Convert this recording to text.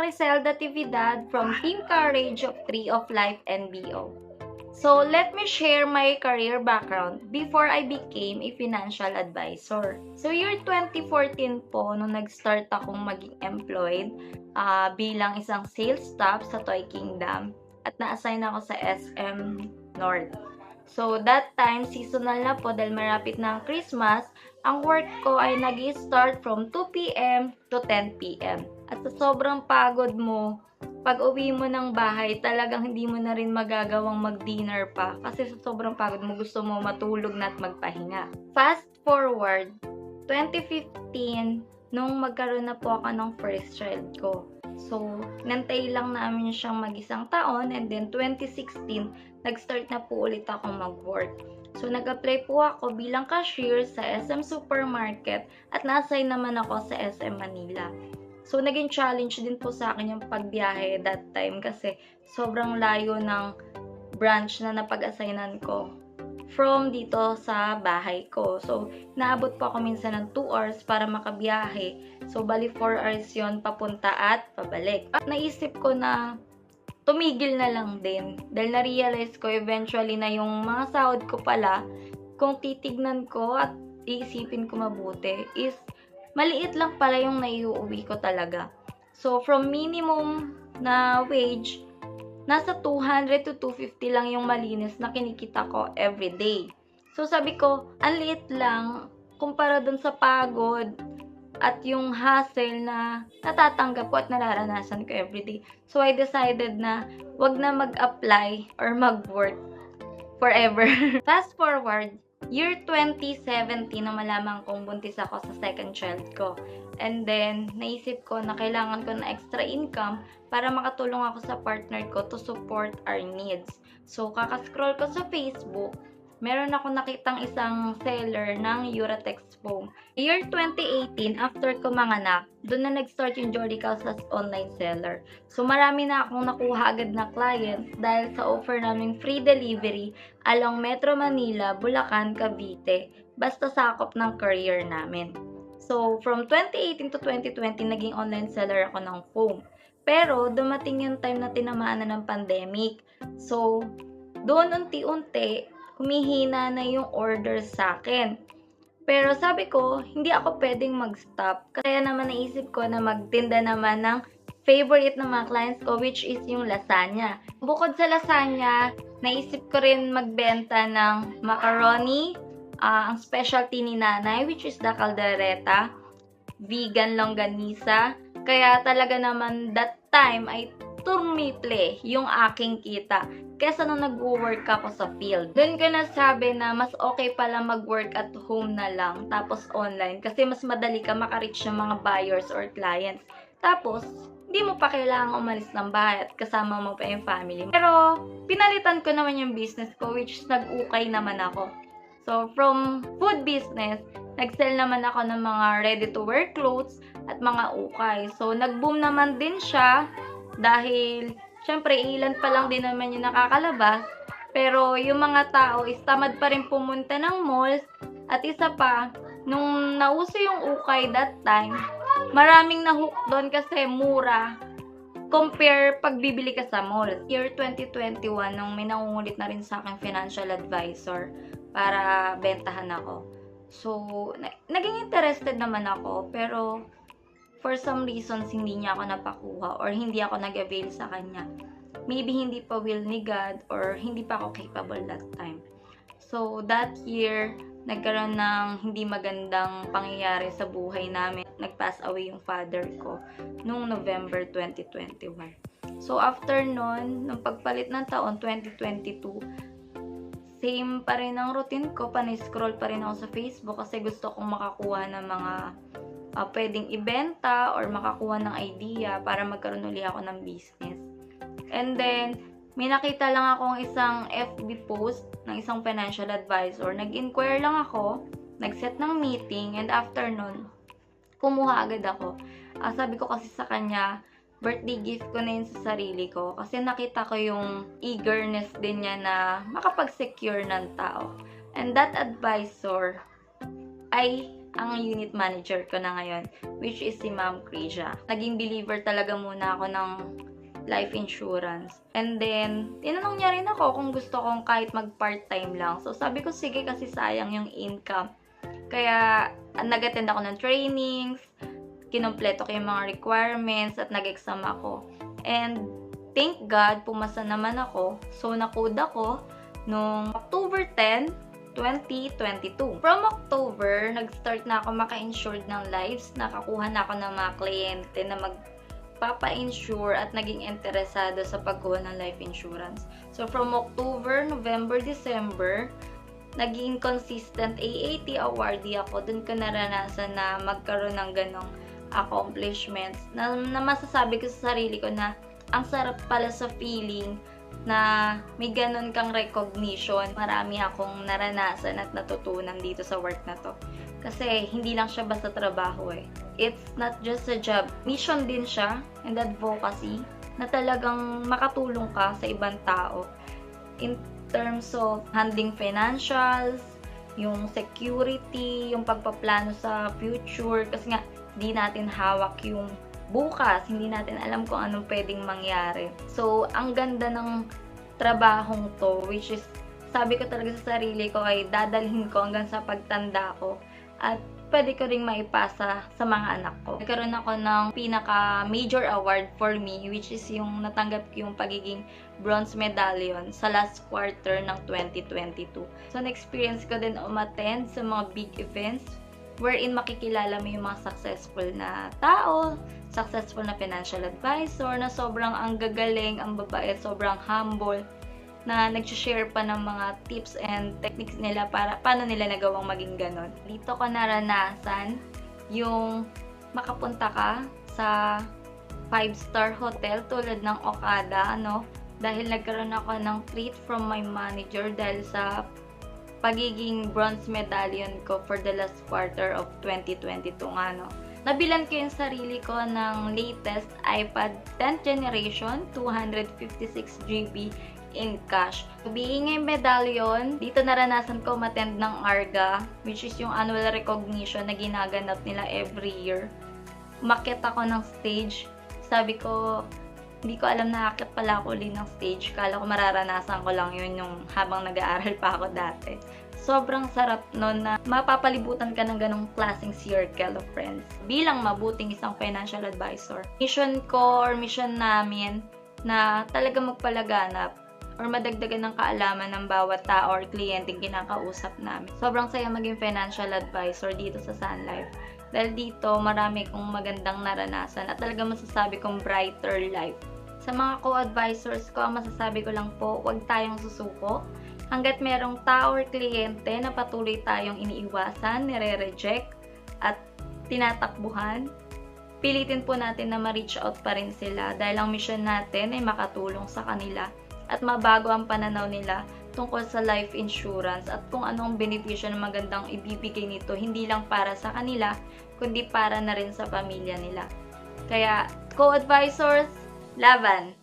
Criselda Tividad from Team Courage of Tree of Life NBO. So, let me share my career background before I became a financial advisor. So, year 2014 po, nung nag-start akong maging employed bilang isang sales staff sa Toy Kingdom at na-assign ako sa SM North. So, that time, seasonal na po dahil marapit na ang Christmas, ang work ko ay nag-start from 2 p.m. to 10 p.m. At sa sobrang pagod mo, pag uwi mo ng bahay, talagang hindi mo na rin magagawang mag-dinner pa kasi sa sobrang pagod mo, gusto mo matulog na at magpahinga. Fast forward, 2015, nung magkaroon na po ako ng first child ko. So, nantay lang namin siyang mag-isang taon and then 2016, nag-start na po ulit ako mag-work. So, nag-apply po ako bilang cashier sa SM Supermarket at na-assign naman ako sa SM Manila. So, naging challenge din po sa akin yung pagbiyahe that time kasi sobrang layo ng branch na napag-assignan ko from dito sa bahay ko. So, naabot po ako minsan ng 2 hours para makabiyahe. So, bali 4 hours yon papunta at pabalik. At naisip ko na tumigil na lang din dahil na-realize ko eventually na yung mga sahod ko pala, kung titignan ko at iisipin ko mabuti, is maliit lang pala yung naiuwi ko talaga. So, from minimum na wage, nasa 200 to 250 lang yung malinis na kinikita ko everyday. So, sabi ko, ang liit lang kumpara dun sa pagod at yung hassle na natatanggap ko at nararanasan ko everyday. So, I decided na wag na mag-apply or mag-work forever. Fast forward, year 2017 na malaman kong buntis ako sa second child ko. And then, naisip ko na kailangan ko na extra income para makatulong ako sa partner ko to support our needs. So, kakascroll ko sa Facebook, meron ako nakitang isang seller ng Uratex foam. Year 2018, after ko manganak, doon na nag-start yung Jolly Cows as online seller. So, marami na akong nakuha agad na clients dahil sa offer naming free delivery along Metro Manila, Bulacan, Cavite, basta sakop ng career namin. So, from 2018 to 2020, naging online seller ako ng foam. Pero, dumating yung time na tinamaan na ng pandemic. So, doon unti-unti, humihina na yung orders sa akin. Pero sabi ko, hindi ako pwedeng mag-stop. Kaya naman naisip ko na magtinda naman ng favorite ng mga clients ko, which is yung lasagna. Bukod sa lasagna, naisip ko rin magbenta ng macaroni, ang specialty ni nanay, which is the caldereta, vegan longganisa. Kaya talaga naman that time ay turmiple yung aking kita kesa nung nag-work ako sa field. Doon ko nasabi na mas okay pala mag-work at home na lang tapos online kasi mas madali ka makareach ng mga buyers or clients. Tapos, hindi mo pa kailangang umalis ng bahay at kasama mo pa yung family. Pero, pinalitan ko naman yung business ko, which is nag-ukay naman ako. So, from food business, nag-sell naman ako ng mga ready-to-wear clothes at mga ukay. So, nag-boom naman din siya dahil, syempre, ilan pa lang din naman yung nakakalabas. Pero, yung mga tao is tamad pa rin pumunta ng malls. At isa pa, nung nauso yung ukay that time, maraming nahook doon kasi mura compare pagbibili ka sa mall. Year 2021, nung may nangungulit na rin sa akin financial advisor para bentahan ako. So, naging interested naman ako, pero for some reasons, hindi niya ako napakuha or hindi ako nag-avail sa kanya. Maybe hindi pa will ni God or hindi pa ako capable that time. So, that year, nagkaroon ng hindi magandang pangyayari sa buhay namin. Nag-pass away yung father ko noong November 2021. So, after nun, nung pagpalit ng taon, 2022, same pa rin ang routine ko. Paniscroll pa rin ako sa Facebook kasi gusto kong makakuha ng mga pwedeng ibenta or makakuha ng idea para magkaroon uli ako ng business. And then, may nakita lang akong isang FB post ng isang financial advisor. Nag-inquire lang ako, nag-set ng meeting, and after nun, kumuha agad ako. Sabi ko kasi sa kanya, birthday gift ko na yun sa sarili ko. Kasi nakita ko yung eagerness din niya na makapag-secure ng tao. And that advisor ay ang unit manager ko na ngayon, which is si Ma'am Krisha. Naging believer talaga muna ako ng life insurance. And then, tinanong niya rin ako kung gusto kong kahit mag-part-time lang. So, sabi ko, sige kasi sayang yung income. Kaya, nag-attend ako ng trainings, kinompleto ko yung mga requirements, at nag-exam ako. And, thank God, pumasa naman ako. So, nakood ako noong October 10, 2022. From October, nag-start na ako maka-insured ng lives. Nakakuha na ako ng mga kliyente na magpapa-insure at naging interesado sa pagkuha ng life insurance. So, from October, November, December, naging consistent AAT awardee ako. Doon ko naranasan na magkaroon ng ganong accomplishments na masasabi ko sa sarili ko na ang sarap pala sa feeling na may ganon kang recognition. Marami akong naranasan at natutunan dito sa work na to. Kasi hindi lang siya basta trabaho eh. It's not just a job. Mission din siya and advocacy na talagang makatulong ka sa ibang tao. In terms of handling financials, yung security, yung pagpaplano sa future. Kasi nga, di natin hawak yung bukas, hindi natin alam kung anong pwedeng mangyari. So, ang ganda ng trabahong to, which is, sabi ko talaga sa sarili ko ay dadalhin ko hanggang sa pagtanda ko. At pwede ko ring maipasa sa mga anak ko. Nagkaroon ako ng pinaka-major award for me, which is yung natanggap ko yung pagiging bronze medallion sa last quarter ng 2022. So, na-experience ko din umattend sa mga big events wherein makikilala mo yung mga successful na tao, successful na financial advisor, na sobrang ang gagaling, ang babae, sobrang humble, na nag-share pa ng mga tips and techniques nila para paano nila nagawang maging ganon. Dito ko naranasan yung makapunta ka sa 5-star hotel tulad ng Okada, dahil nagkaroon ako ng treat from my manager dahil sa pagiging bronze medallion ko for the last quarter of 2022 Nabilan ko yung sarili ko ng latest iPad 10th generation, 256GB in cash. Being a medallion, dito naranasan ko umattend ng ARGA, which is yung annual recognition na ginaganap nila every year. Umakyat ako ng stage. Sabi ko, hindi ko alam na aakyat pala ako ulit ng stage. Kala ko mararanasan ko lang yun yung habang nag-aaral pa ako dati. Sobrang sarap nun na mapapalibutan ka ng ganong klaseng circle of friends. Bilang mabuting isang financial advisor, mission ko or mission namin na talaga magpalaganap or madagdagan ng kaalaman ng bawat tao or kliyenteng kinakausap namin. Sobrang saya maging financial advisor dito sa Sun Life. Dahil dito, marami kong magandang naranasan at talaga masasabi kong brighter life. Sa mga co-advisors ko, ang masasabi ko lang po, huwag tayong susuko. Hanggat merong tao or kliyente na patuloy tayong iniiwasan, nire-reject, at tinatakbuhan, pilitin po natin na ma-reach out pa rin sila dahil ang mission natin ay makatulong sa kanila at mabago ang pananaw nila tungkol sa life insurance at kung anong benepisyo na magandang ibibigay nito hindi lang para sa kanila, kundi para na rin sa pamilya nila. Kaya, co-advisors, laban!